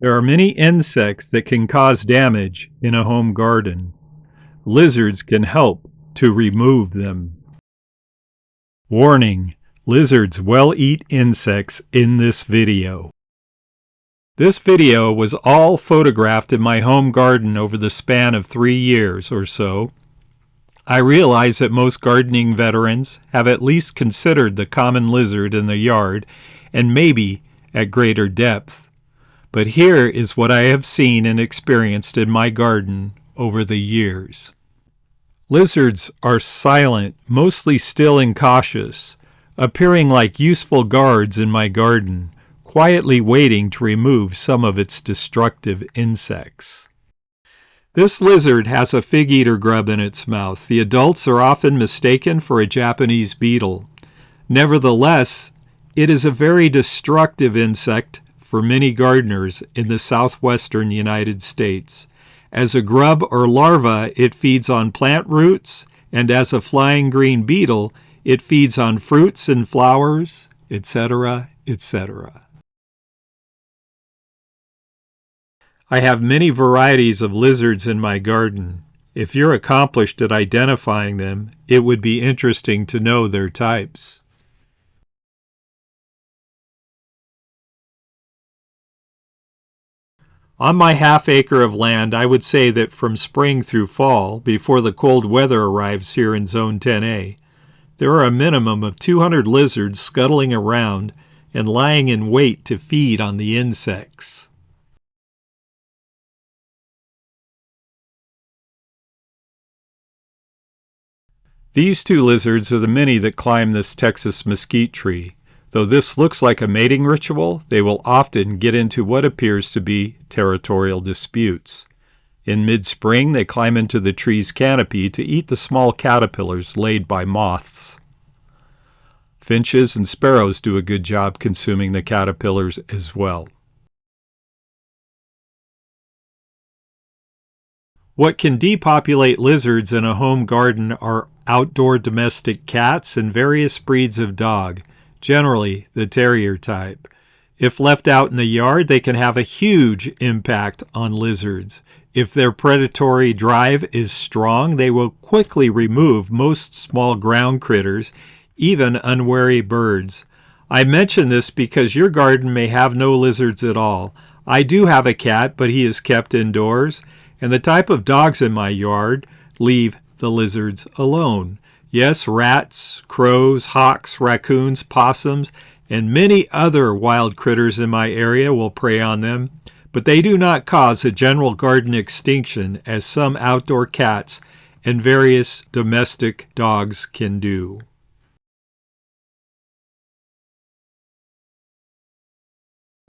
There are many insects that can cause damage in a home garden. Lizards can help to remove them. Warning: lizards will eat insects in this video. This video was all photographed in my home garden over the span of 3 years or so. I realize that most gardening veterans have at least considered the common lizard in the yard, and maybe at greater depth. But here is what I have seen and experienced in my garden over the years. Lizards are silent, mostly still and cautious, appearing like useful guards in my garden, quietly waiting to remove some of its destructive insects. This lizard has a fig-eater grub in its mouth. The adults are often mistaken for a Japanese beetle. Nevertheless, it is a very destructive insect for many gardeners in the Southwestern United States. As a grub or larva, it feeds on plant roots, and as a flying green beetle, it feeds on fruits and flowers, etc., etc. I have many varieties of lizards in my garden. If you're accomplished at identifying them, it would be interesting to know their types. On my half-acre of land, I would say that from spring through fall, before the cold weather arrives here in Zone 10A, there are a minimum of 200 lizards scuttling around and lying in wait to feed on the insects. These two lizards are the many that climb this Texas mesquite tree. Though this looks like a mating ritual, they will often get into what appears to be territorial disputes. In mid-spring, they climb into the tree's canopy to eat the small caterpillars laid by moths. Finches and sparrows do a good job consuming the caterpillars as well. What can depopulate lizards in a home garden are outdoor domestic cats and various breeds of dog, generally the terrier type. If left out in the yard, they can have a huge impact on lizards. If their predatory drive is strong, they will quickly remove most small ground critters, even unwary birds. I mention this because your garden may have no lizards at all. I do have a cat, but he is kept indoors, and the type of dogs in my yard leave the lizards alone. Yes, rats, crows, hawks, raccoons, possums, and many other wild critters in my area will prey on them, but they do not cause a general garden extinction as some outdoor cats and various domestic dogs can do.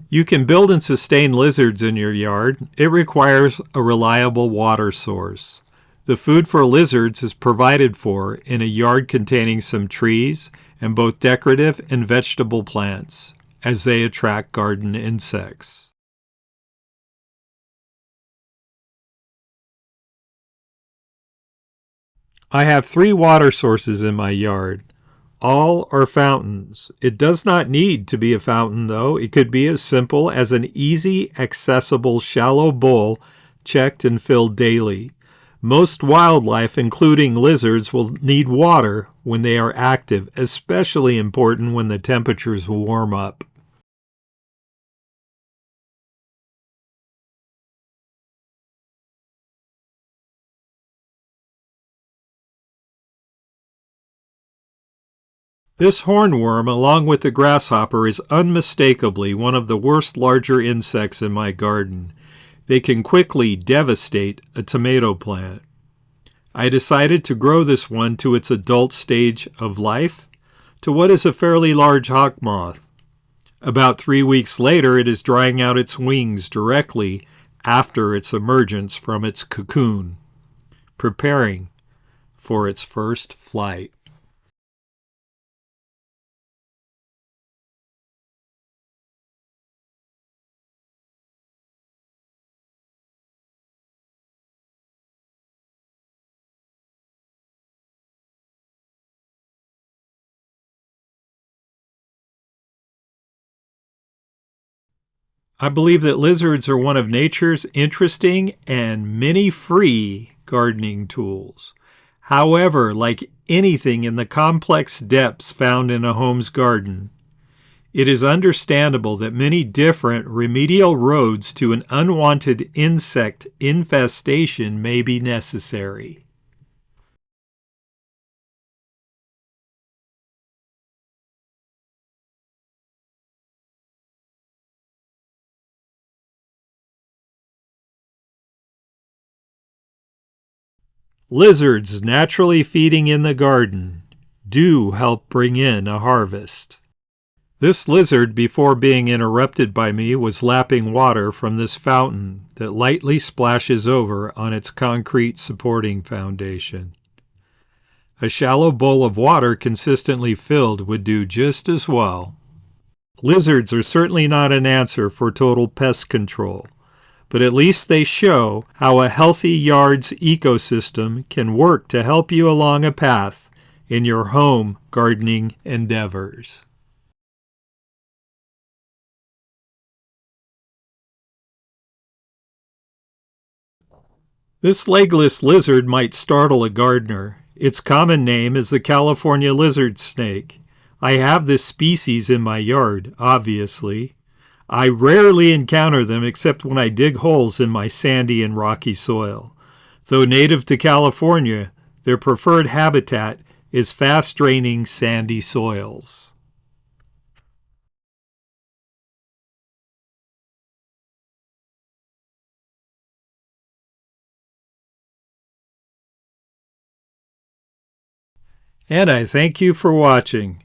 You can build and sustain lizards in your yard. It requires a reliable water source. The food for lizards is provided for in a yard containing some trees and both decorative and vegetable plants, as they attract garden insects. I have 3 water sources in my yard. All are fountains. It does not need to be a fountain, though. It could be as simple as an easy, accessible, shallow bowl checked and filled daily. Most wildlife, including lizards, will need water when they are active, especially important when the temperatures warm up. This hornworm, along with the grasshopper, is unmistakably one of the worst larger insects in my garden. They can quickly devastate a tomato plant. I decided to grow this one to its adult stage of life, to what is a fairly large hawk moth. About 3 weeks later, it is drying out its wings directly after its emergence from its cocoon, preparing for its first flight. I believe that lizards are one of nature's interesting and many free gardening tools. However, like anything in the complex depths found in a home's garden, it is understandable that many different remedial roads to an unwanted insect infestation may be necessary. Lizards naturally feeding in the garden do help bring in a harvest. This lizard, before being interrupted by me, was lapping water from this fountain that lightly splashes over on its concrete supporting foundation. A shallow bowl of water consistently filled would do just as well. Lizards are certainly not an answer for total pest control, but at least they show how a healthy yard's ecosystem can work to help you along a path in your home gardening endeavors. This legless lizard might startle a gardener. Its common name is the California lizard snake. I have this species in my yard, obviously. I rarely encounter them except when I dig holes in my sandy and rocky soil. Though native to California, their preferred habitat is fast-draining sandy soils. And I thank you for watching.